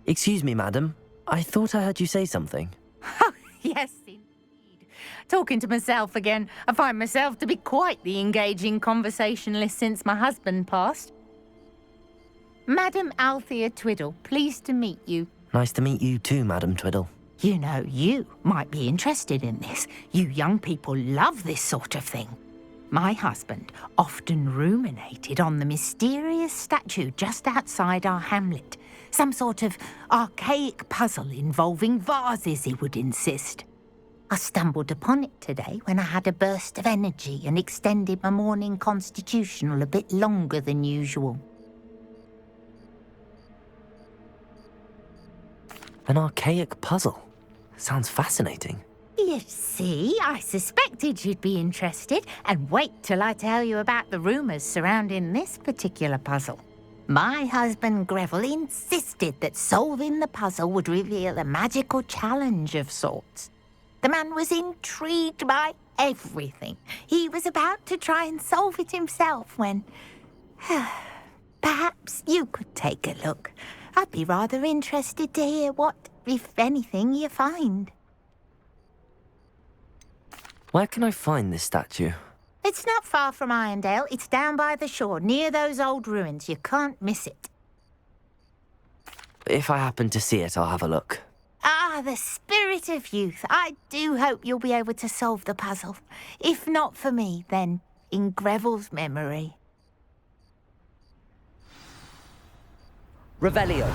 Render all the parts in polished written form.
Excuse me, madam. I thought I heard you say something. Oh, yes, indeed. Talking to myself again. I find myself to be quite the engaging conversationalist since my husband passed. Madam Althea Twiddle, pleased to meet you. Nice to meet you too, Madam Twiddle. You know, you might be interested in this. You young people love this sort of thing. My husband often ruminated on the mysterious statue just outside our hamlet. Some sort of archaic puzzle involving vases, he would insist. I stumbled upon it today when I had a burst of energy and extended my morning constitutional a bit longer than usual. An archaic puzzle. Sounds fascinating. You see, I suspected you'd be interested, and wait till I tell you about the rumours surrounding this particular puzzle. My husband Greville insisted that solving the puzzle would reveal a magical challenge of sorts. The man was intrigued by everything. He was about to try and solve it himself when... Perhaps you could take a look. I'd be rather interested to hear what, if anything, you find. Where can I find this statue? It's not far from Irondale. It's down by the shore, near those old ruins. You can't miss it. If I happen to see it, I'll have a look. Ah, the spirit of youth. I do hope you'll be able to solve the puzzle. If not for me, then in Greville's memory. Revelio.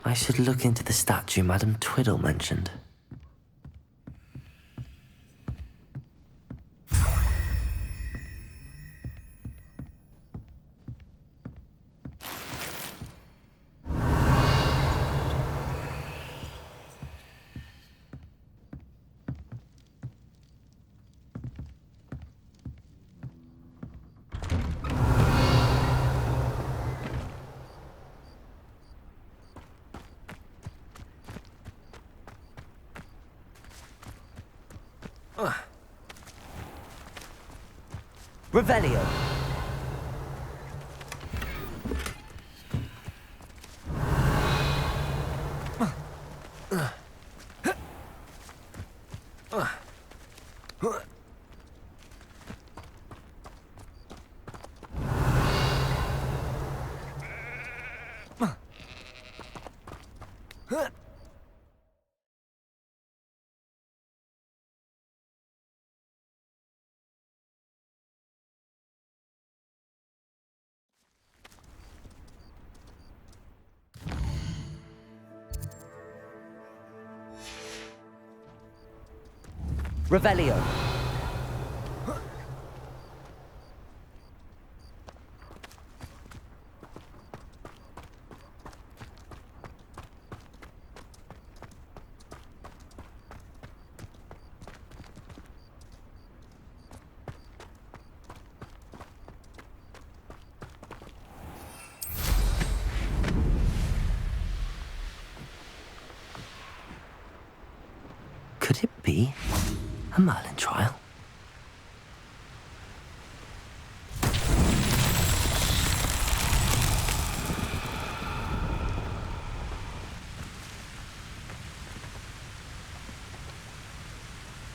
I should look into the statue Madam Twiddle mentioned. Revelio. Revelio. Could it be a Merlin trial?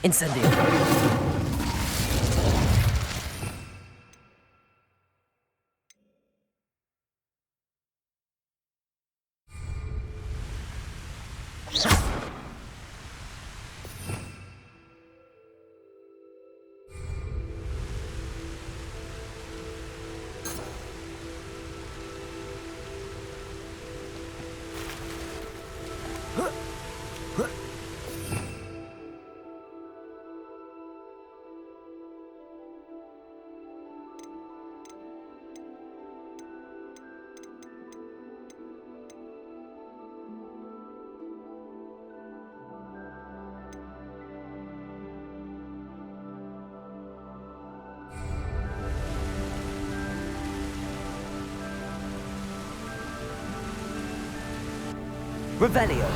Incendio. Revelio.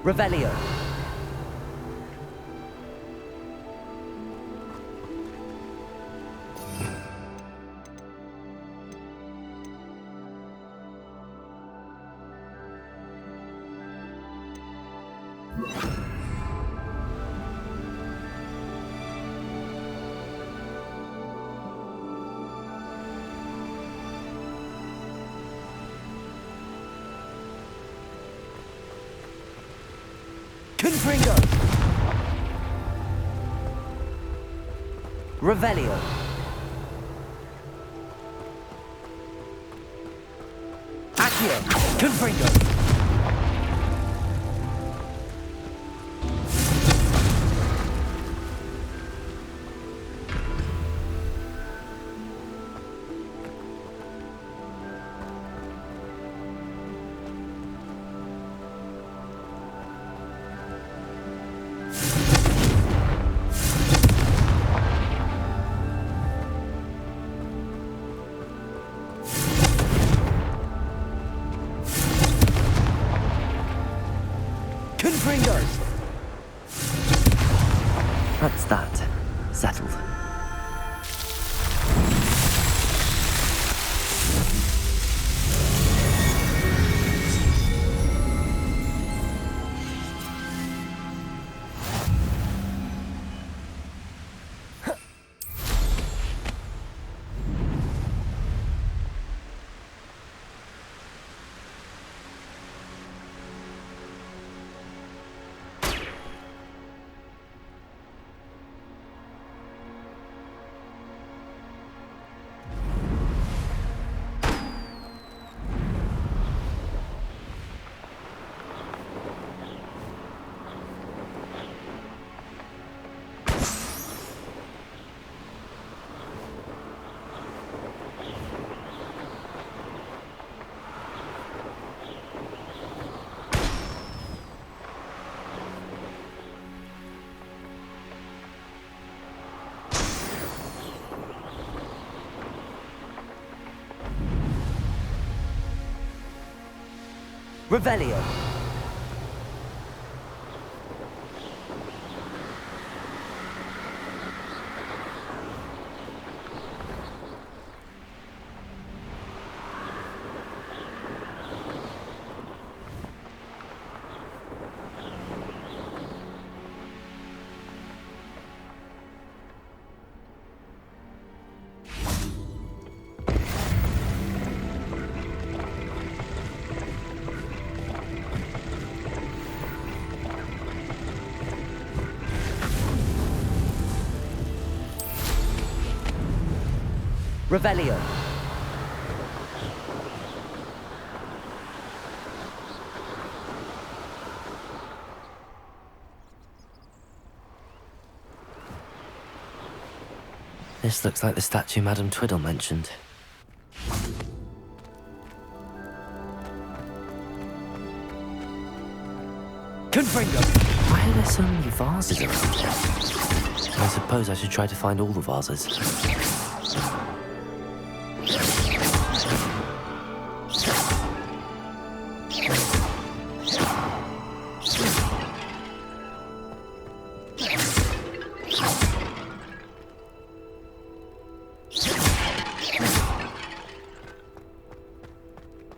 Revelio. Confringo. Revelio. Accio. Confringo. Confringo. That's that. Settled. Revelio. Revelio. This looks like the statue Madame Twiddle mentioned. Confringo! Why are there so many vases around? I suppose I should try to find all the vases.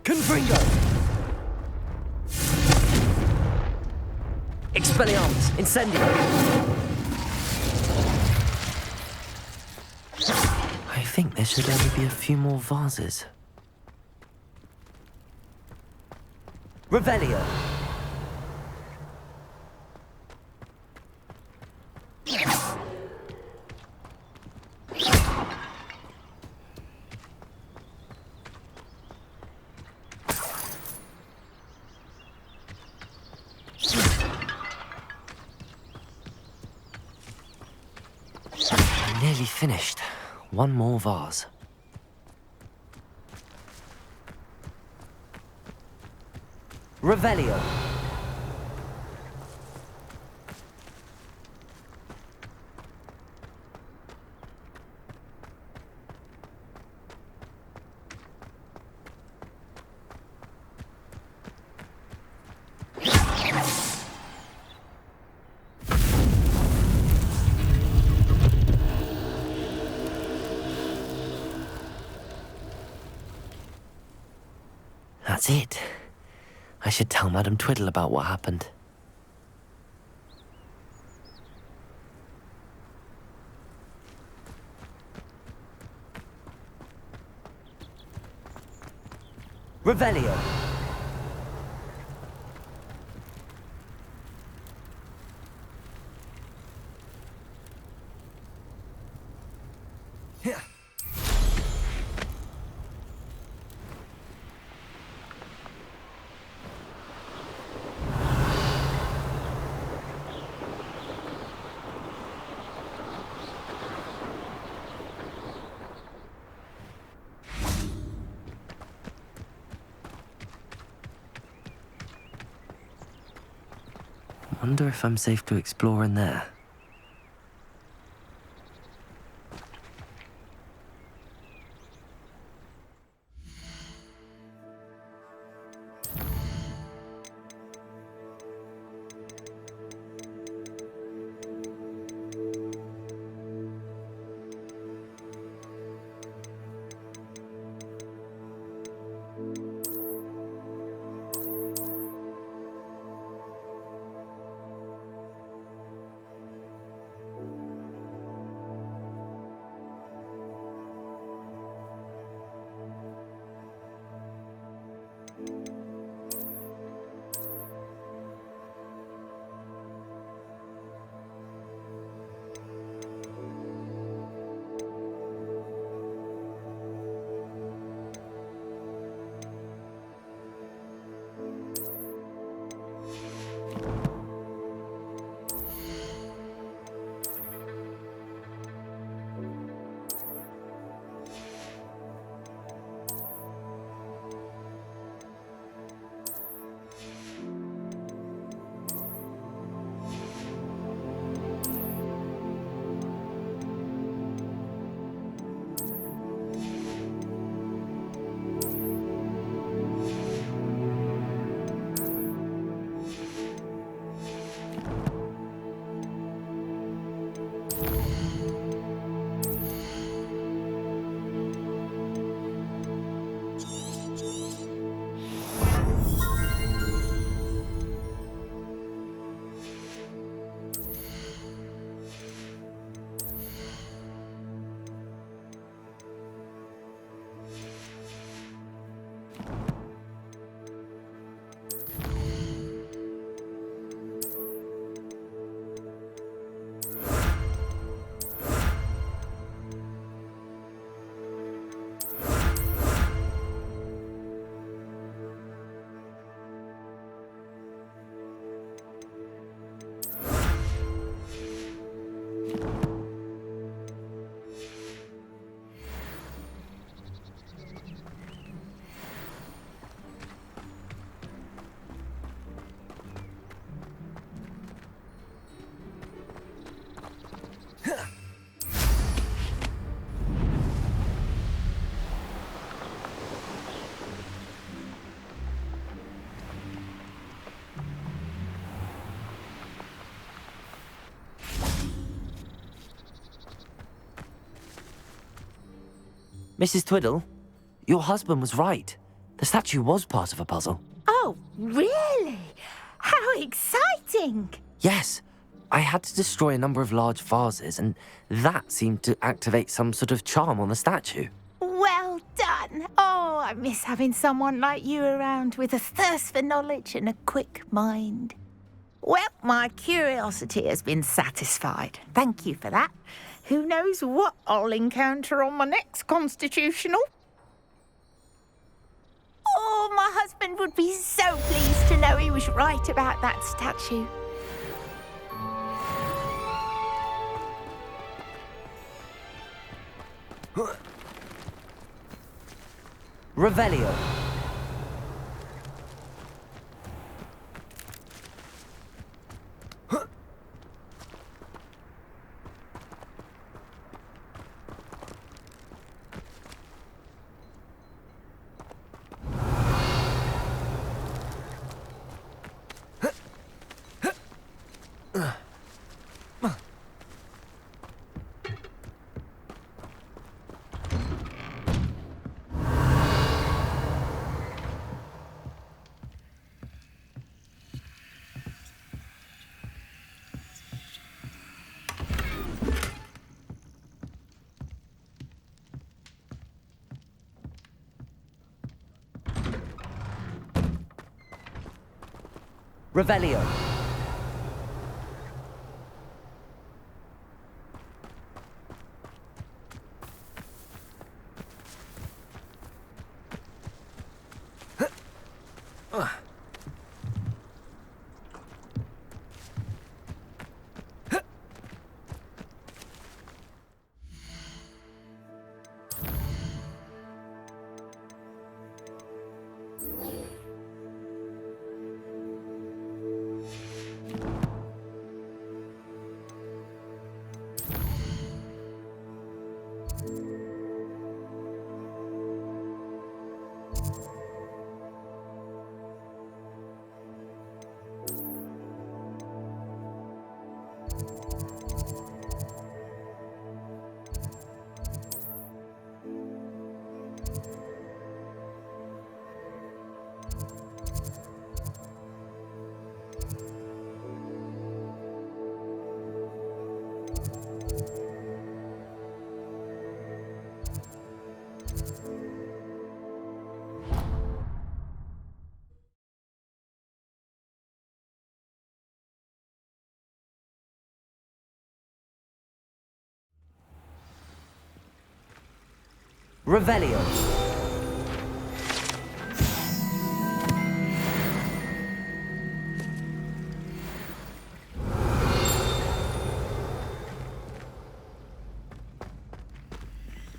Confringo! Expelliarmus! Incendio! I think there should only be a few more vases. Revelio! Nearly finished. One more vase. Revelio. That's it. I should tell Madame Twiddle about what happened. Revelio. Wonder if I'm safe to explore in there. Mrs. Twiddle, your husband was right. The statue was part of a puzzle. Oh, really? How exciting! Yes, I had to destroy a number of large vases, and that seemed to activate some sort of charm on the statue. Well done. Oh, I miss having someone like you around with a thirst for knowledge and a quick mind. Well, my curiosity has been satisfied. Thank you for that. Who knows what I'll encounter on my next constitutional? Oh, my husband would be so pleased to know he was right about that statue. Revelio. Revelio. Revelio.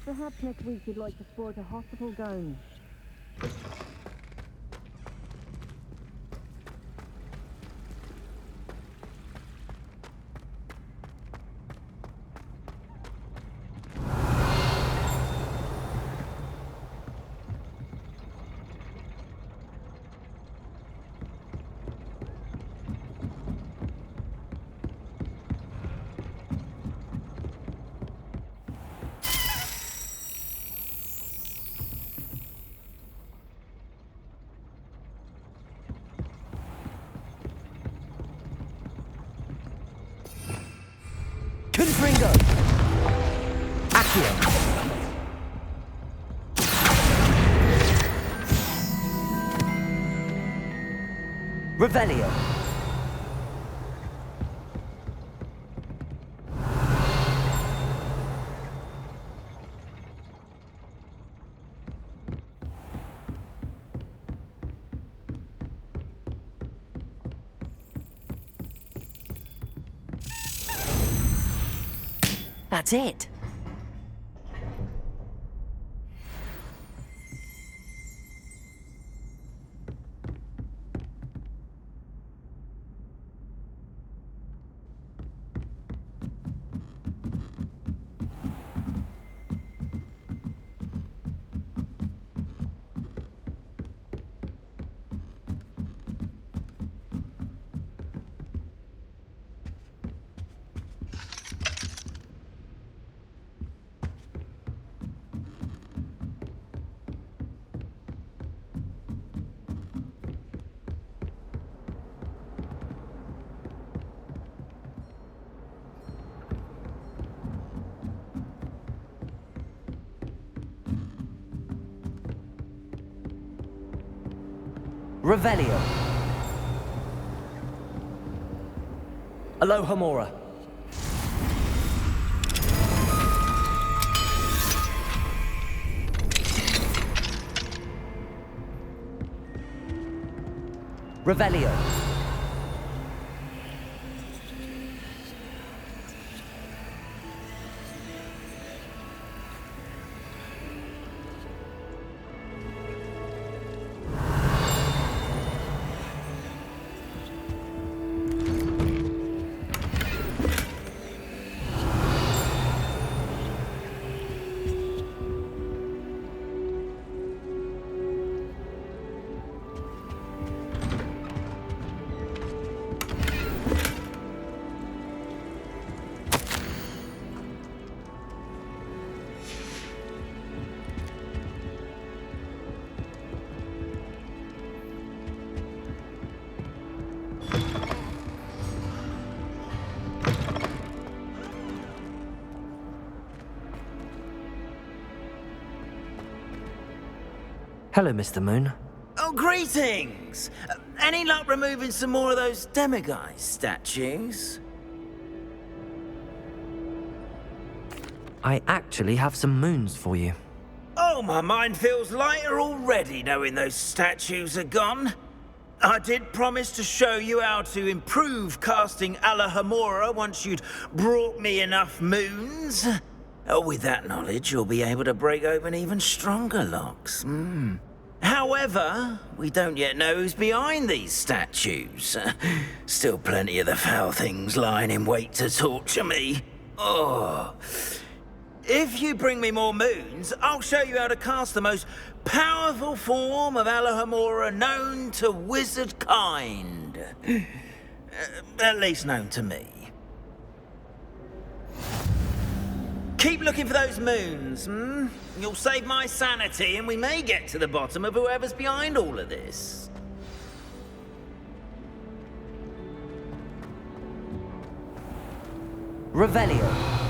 Perhaps next week you'd like to sport a hospital gown. Confringo. Accio. Revelio. That's it. Revelio. Aloha Mora. Revelio. Hello, Mr. Moon. Oh, greetings! Any luck removing some more of those demiguise statues? I actually have some moons for you. Oh, my mind feels lighter already knowing those statues are gone. I did promise to show you how to improve casting Alahamora once you'd brought me enough moons. With that knowledge, you'll be able to break open even stronger locks. However, we don't yet know who's behind these statues. Still plenty of the foul things lying in wait to torture me. Oh. If you bring me more moons, I'll show you how to cast the most powerful form of Alahamora known to wizard kind. At least known to me. Keep looking for those moons, You'll save my sanity and we may get to the bottom of whoever's behind all of this. Revelio.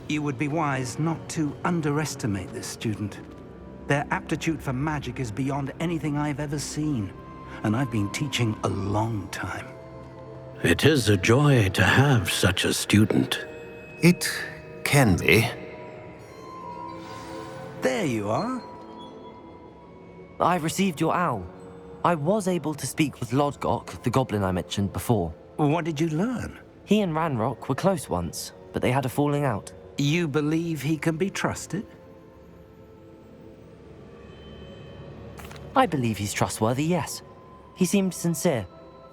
You would be wise not to underestimate this student. Their aptitude for magic is beyond anything I've ever seen, and I've been teaching a long time. It is a joy to have such a student. It can be. There you are. I received your owl. I was able to speak with Lodgok, the goblin I mentioned before. What did you learn? He and Ranrock were close once, but they had a falling out. You believe he can be trusted? I believe he's trustworthy, yes. He seemed sincere,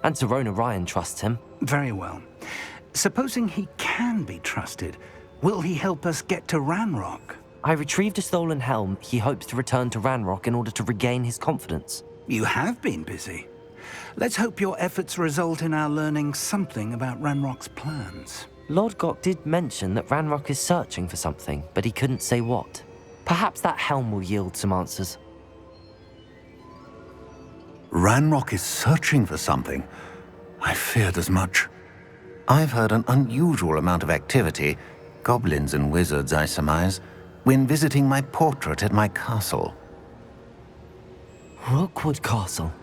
and Serona Ryan trusts him. Very well. Supposing he can be trusted, will he help us get to Ranrock? I retrieved a stolen helm he hopes to return to Ranrock in order to regain his confidence. You have been busy. Let's hope your efforts result in our learning something about Ranrock's plans. Lodgok did mention that Ranrock is searching for something, but he couldn't say what. Perhaps that helm will yield some answers. Ranrock is searching for something. I feared as much. I've heard an unusual amount of activity, goblins and wizards, I surmise, when visiting my portrait at my castle. Rookwood Castle?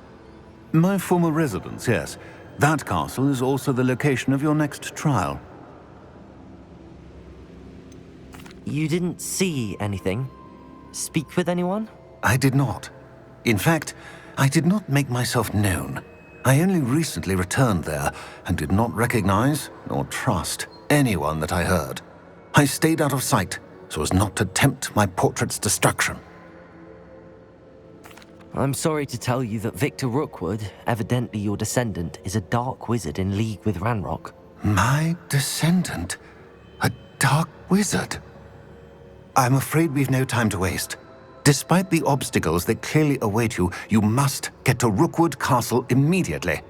My former residence, yes. That castle is also the location of your next trial. You didn't see anything? Speak with anyone? I did not. In fact, I did not make myself known. I only recently returned there and did not recognize nor trust anyone that I heard. I stayed out of sight so as not to tempt my portrait's destruction. I'm sorry to tell you that Victor Rookwood, evidently your descendant, is a dark wizard in league with Ranrock. My descendant? A dark wizard? I'm afraid we've no time to waste. Despite the obstacles that clearly await you, you must get to Rookwood Castle immediately.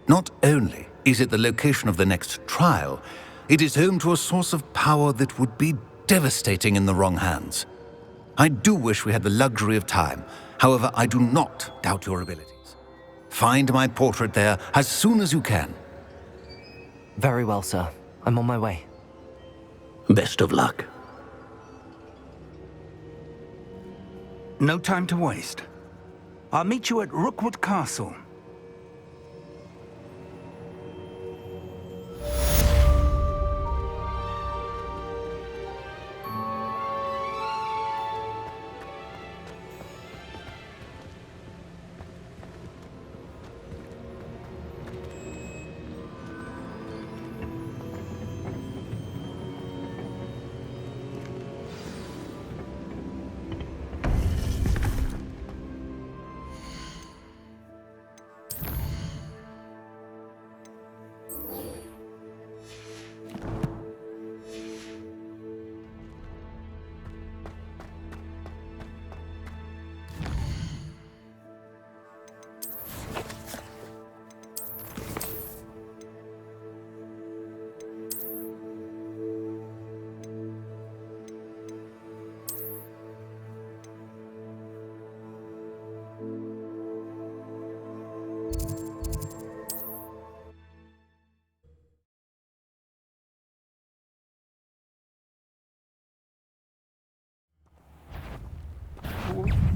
Not only is it the location of the next trial, it is home to a source of power that would be devastating in the wrong hands. I do wish we had the luxury of time. However, I do not doubt your abilities. Find my portrait there as soon as you can. Very well, sir. I'm on my way. Best of luck. No time to waste. I'll meet you at Rookwood Castle.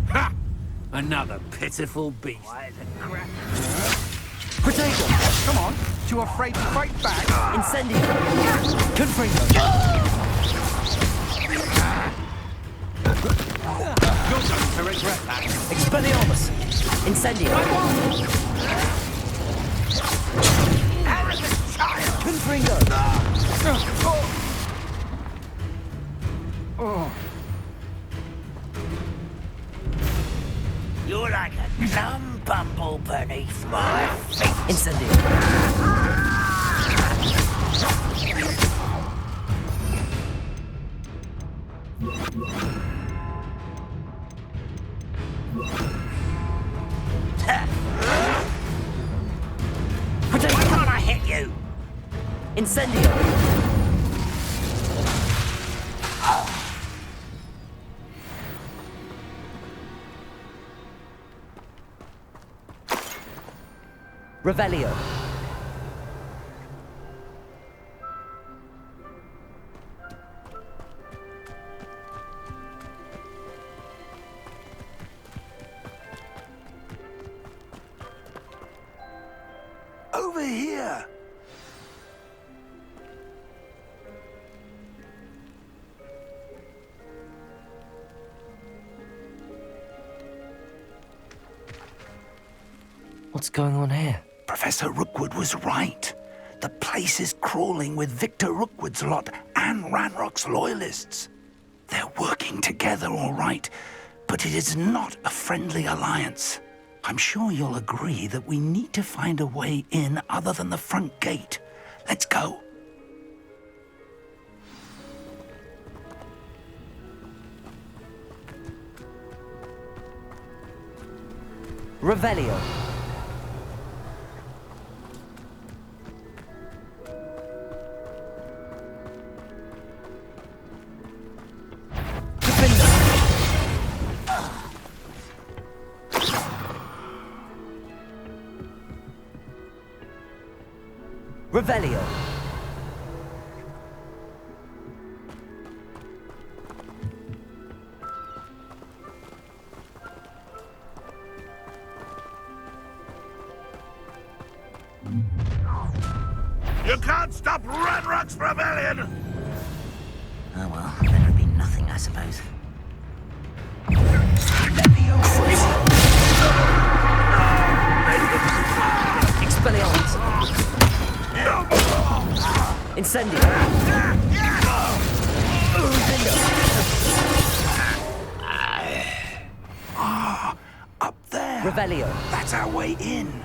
Ha! Another pitiful beast. Potato! Come on, too afraid to fight back? Incendio! Confringo! You're going to regret that. Expelliarmus! Incendio! Confringo! You're like a dumb bumble beneath my feet. Incendio! Potato, can't I hit you? Incendio! Revelio. Over here! What's going on here? Professor Rookwood was right. The place is crawling with Victor Rookwood's lot and Ranrock's loyalists. They're working together, all right, but it is not a friendly alliance. I'm sure you'll agree that we need to find a way in other than the front gate. Let's go. Revelio. Revelio. You can't stop Ranrock's rebellion! Oh well, then it'd be nothing, I suppose. Expelliarmus. Incendio. Up there. Revelio. That's our way in.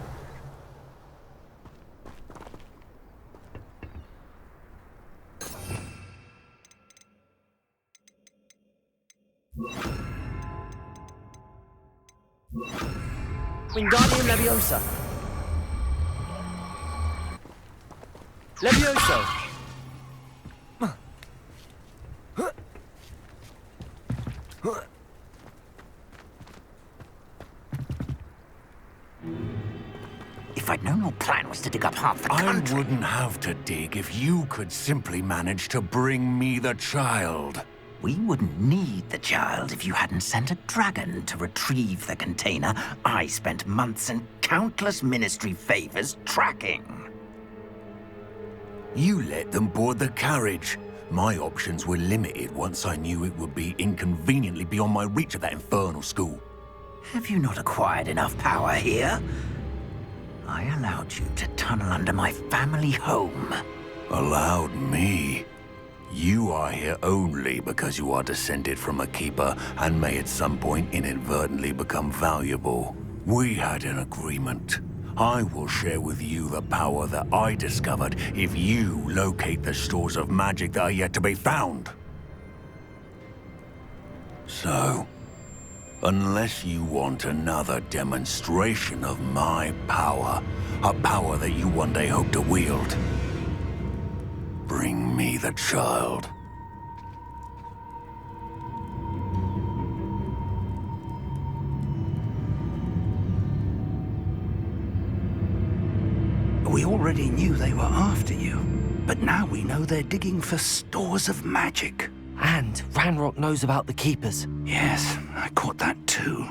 Wingardium Leviosa. Levioso. If I'd known your plan was to dig up half the country... I wouldn't have to dig if you could simply manage to bring me the child. We wouldn't need the child if you hadn't sent a dragon to retrieve the container I spent months and countless ministry favors tracking. You let them board the carriage. My options were limited once I knew it would be inconveniently beyond my reach at that infernal school. Have you not acquired enough power here? I allowed you to tunnel under my family home. Allowed me? You are here only because you are descended from a keeper and may at some point inadvertently become valuable. We had an agreement. I will share with you the power that I discovered if you locate the stores of magic that are yet to be found. So, unless you want another demonstration of my power, a power that you one day hope to wield, bring me the child. We already knew they were after you, but now we know they're digging for stores of magic. And Ranrock knows about the Keepers. Yes, I caught that too.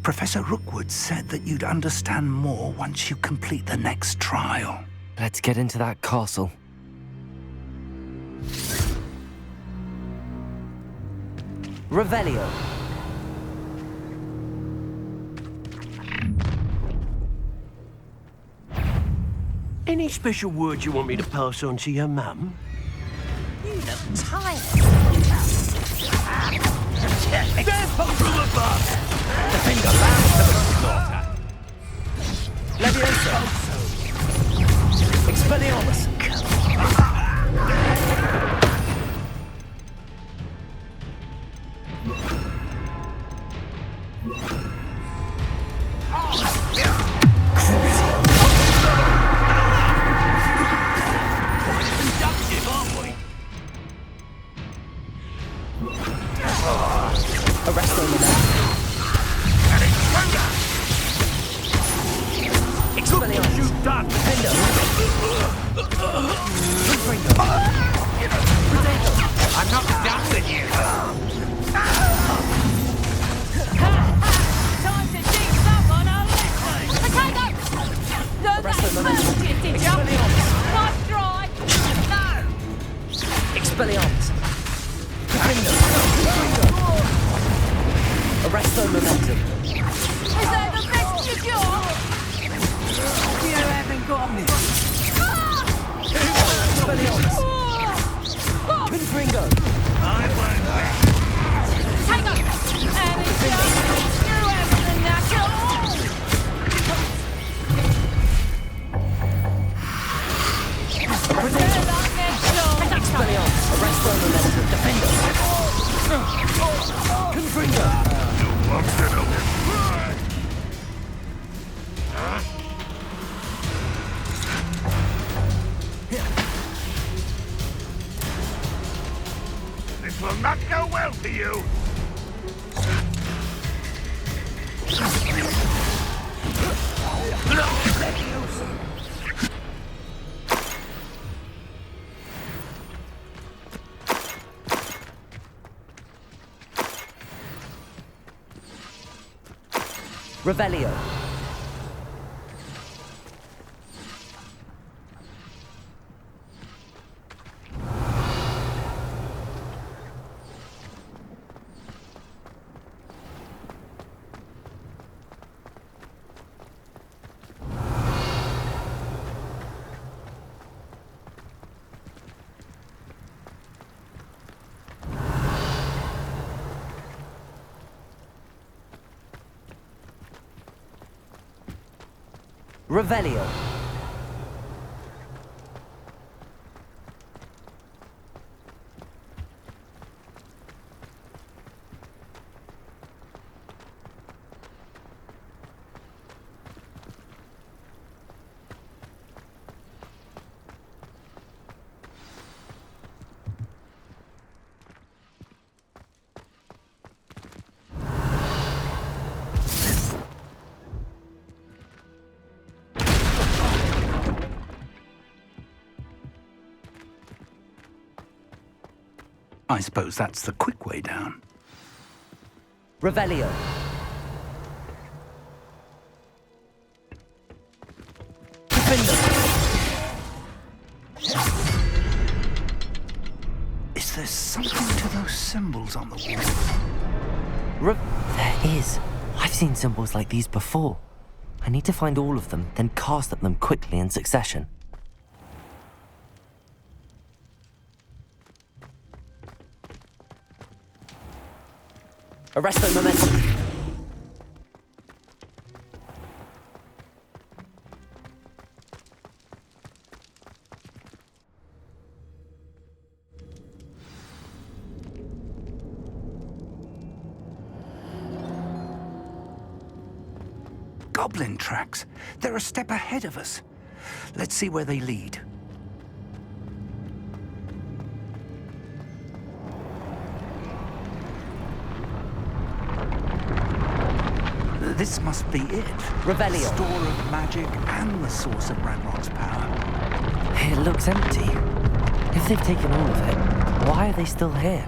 Professor Rookwood said that you'd understand more once you complete the next trial. Let's get into that castle. Revelio. Any special words you want me to pass on to your mum? You look tired. Death from above! The finger bound to the slaughter. Leviosa. Expelliarmus. Inductive, aren't we? Arrest them with Expelliarmus. You've done! Defender. Confringo. I'm not done with you! Time to teach someone a lesson! Potato! Learn Arrest that them, first, did you? Expelliarmus. Nice try! No! Expelliarmus. Confringo. Arresto momentum. Is that the best you got? You haven't got me. Expelliarmus. Confringo. I won't back. Take up! And it's just you haven't the natural. Expelliarmus. Arresto momentum. Defender. Confringo. This will not go well for you! Revelio. Revelio. I suppose that's the quick way down. Revelio. Is there something to those symbols on the wall? There is. I've seen symbols like these before. I need to find all of them, then cast at them quickly in succession. Arresto momentum. Goblin tracks. They're a step ahead of us. Let's see where they lead. This must be it. Revelio. The store of magic and the source of Ranrock's power. It looks empty. If they've taken all of it, why are they still here?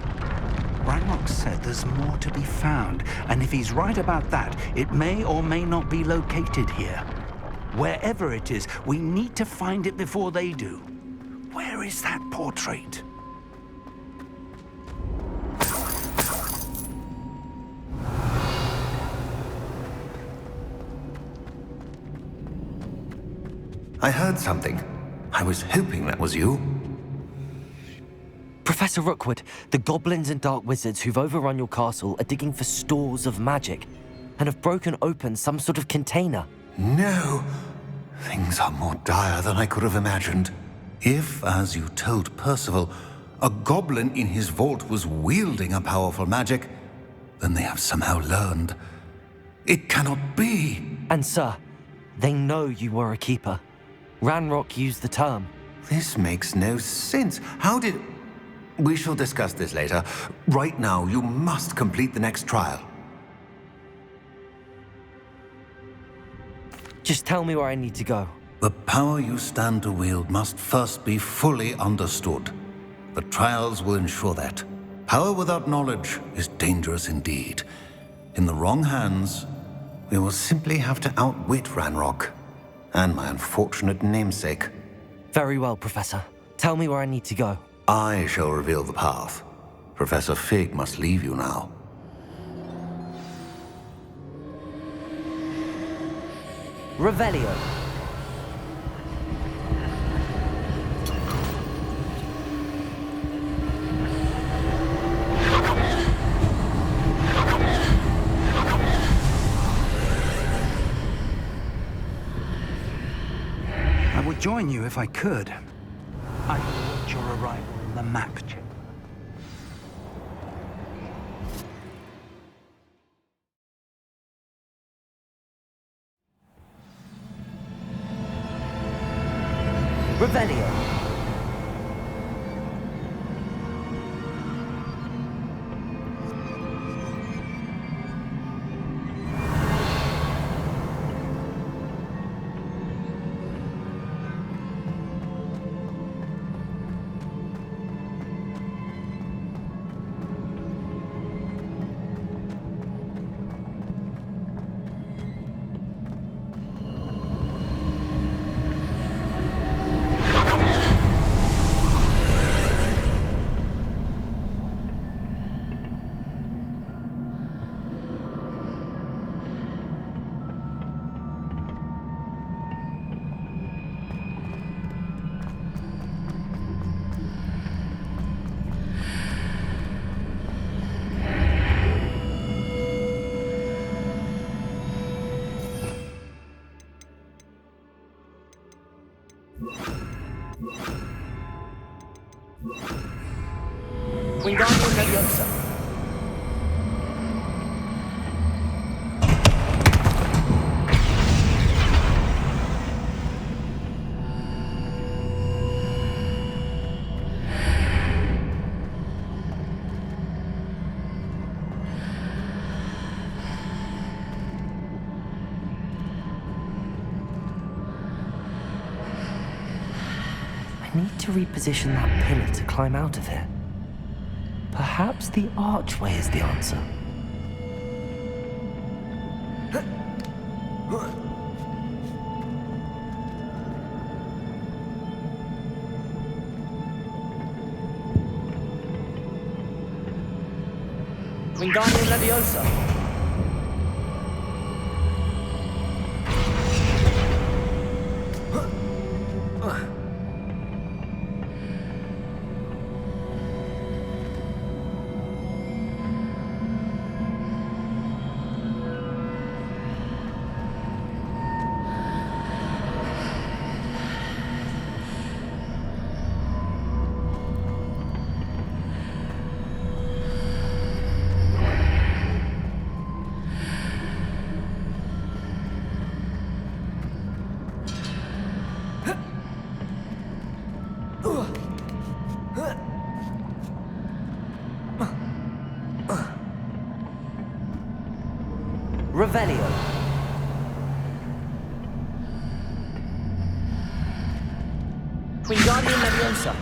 Ranrock said there's more to be found, and if he's right about that, it may or may not be located here. Wherever it is, we need to find it before they do. Where is that portrait? I heard something. I was hoping that was you. Professor Rookwood, the goblins and dark wizards who've overrun your castle are digging for stores of magic and have broken open some sort of container. No. Things are more dire than I could have imagined. If, as you told Percival, a goblin in his vault was wielding a powerful magic, then they have somehow learned. It cannot be. And sir, they know you were a keeper. Ranrock used the term. This makes no sense. How did... We shall discuss this later. Right now, you must complete the next trial. Just tell me where I need to go. The power you stand to wield must first be fully understood. The trials will ensure that. Power without knowledge is dangerous indeed. In the wrong hands, we will simply have to outwit Ranrock and my unfortunate namesake. Very well, Professor. Tell me where I need to go. I shall reveal the path. Professor Fig must leave you now. Revelio. I would join you if I could. I watch your arrival on the map check. Revelio. Wingardium Leviosa. I need to reposition that pillar to climb out of here. Perhaps the archway is the answer. Wingardium Leviosa. Revelio. Wingardium Leviosa.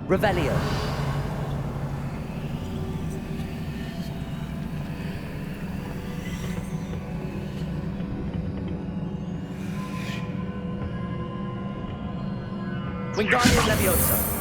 Revelio. Wingardium Leviosa.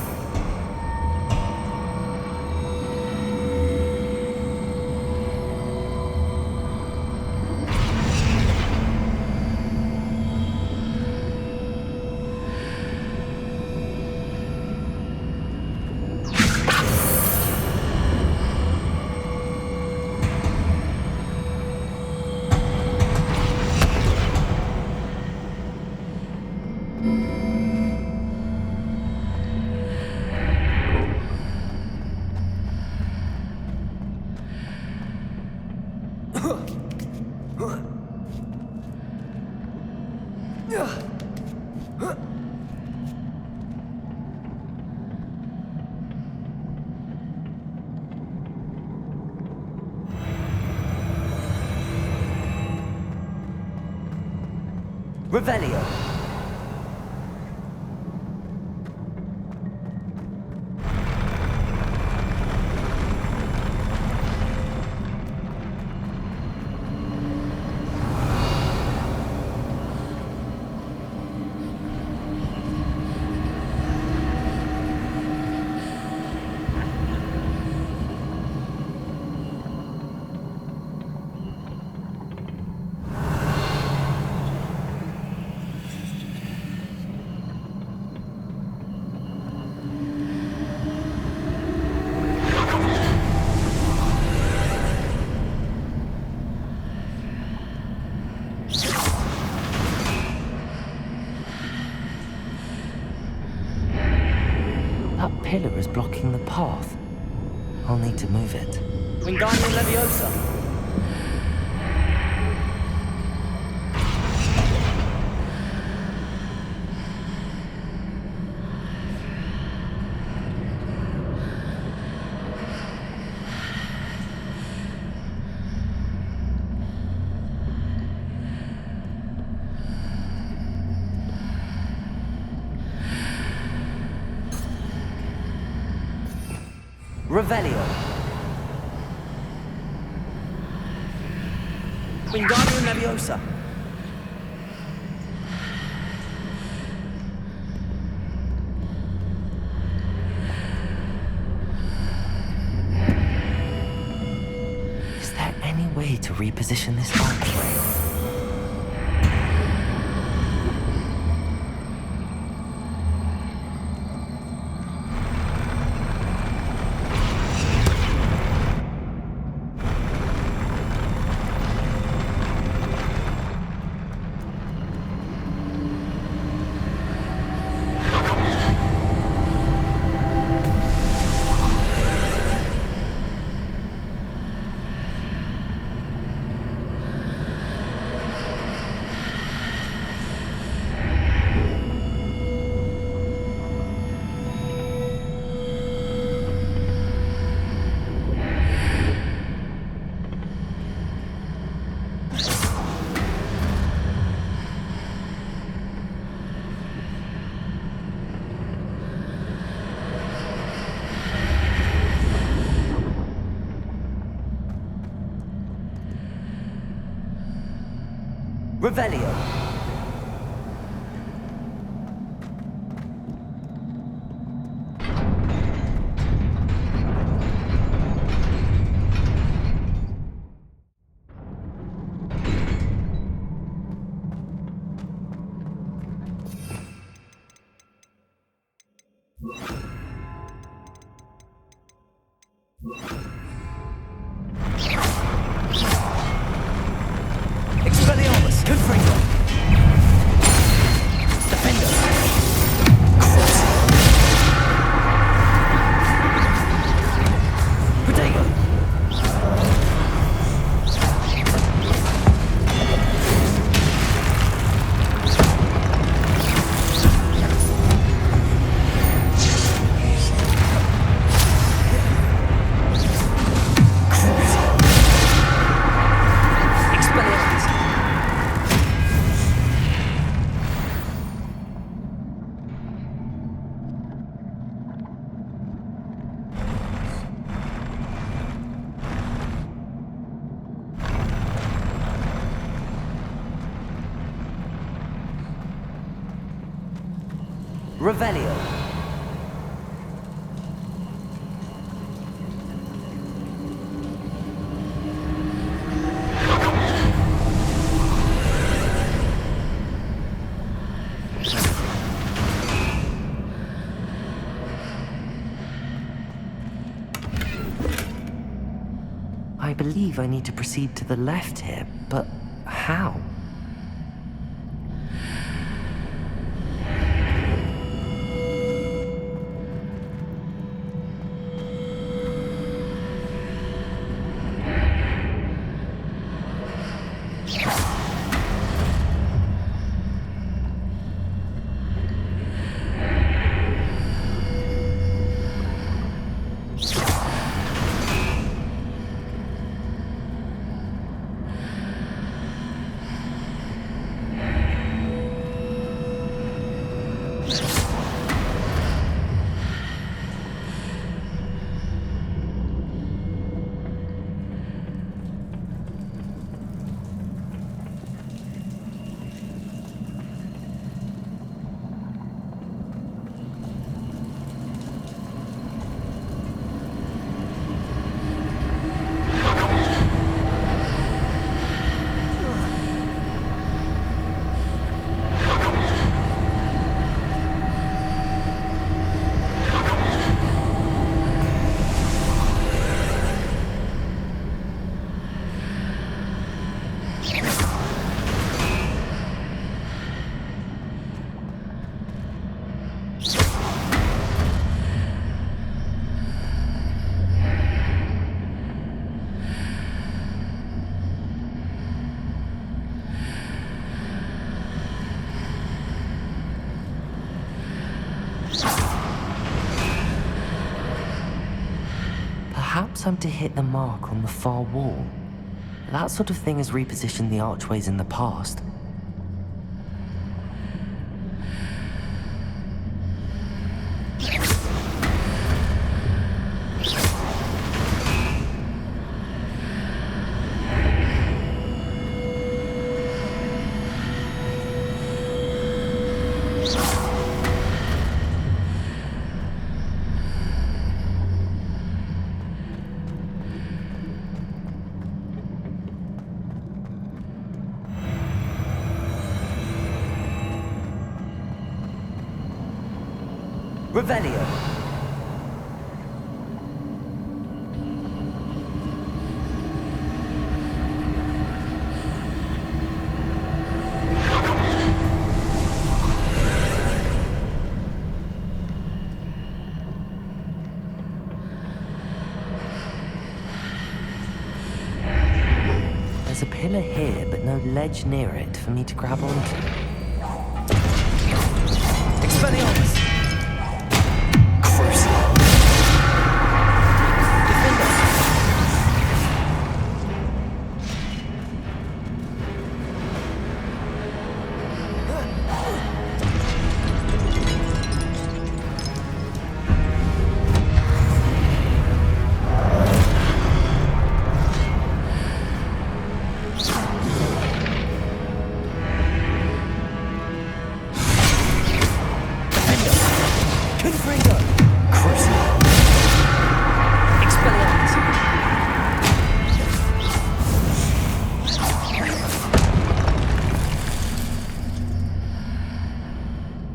Revelio. That pillar is blocking the path. I'll need to move it. Wingardium Leviosa. Revelio. Wingardium Leviosa. Is there any way to reposition this archway? Revelio. Expelliarmus, Confringo. Defender. Protego. Expelliarmus. Revelio. I believe I need to proceed to the left here, but how? Perhaps I'm to hit the mark on the far wall. That sort of thing has repositioned the archways in the past. Revelio. There's a pillar here, but no ledge near it for me to grab onto. Expelliarmus! Crucible! Defender! Confringo! Crucible! Expelliarmus!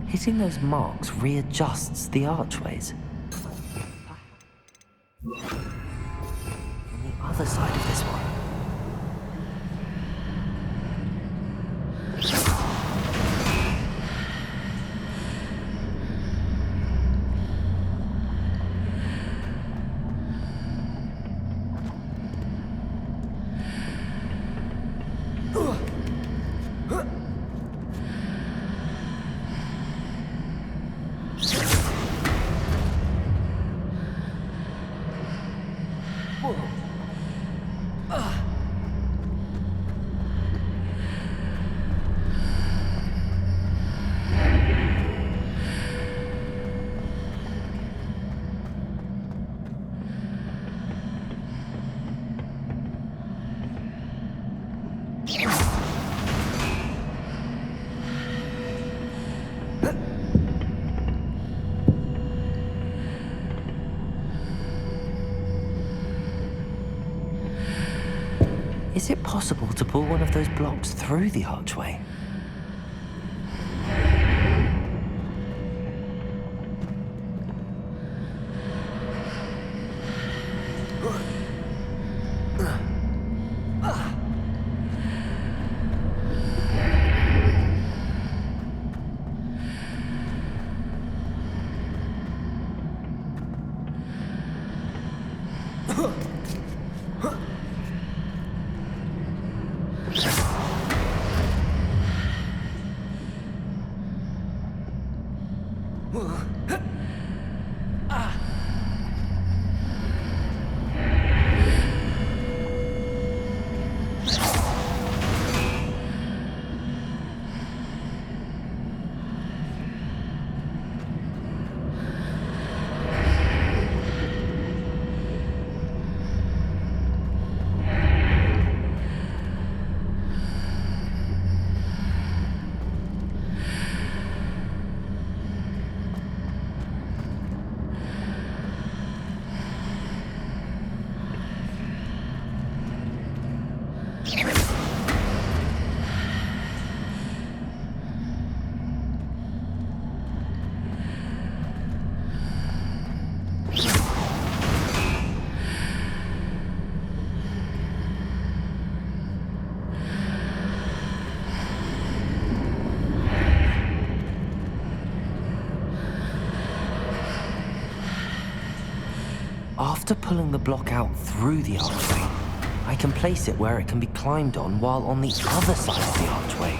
Hitting those marks readjusts the archways. On the other side of this one. Is it possible to pull one of those blocks through the archway? After pulling the block out through the archway, I can place it where it can be climbed on while on the other side of the archway.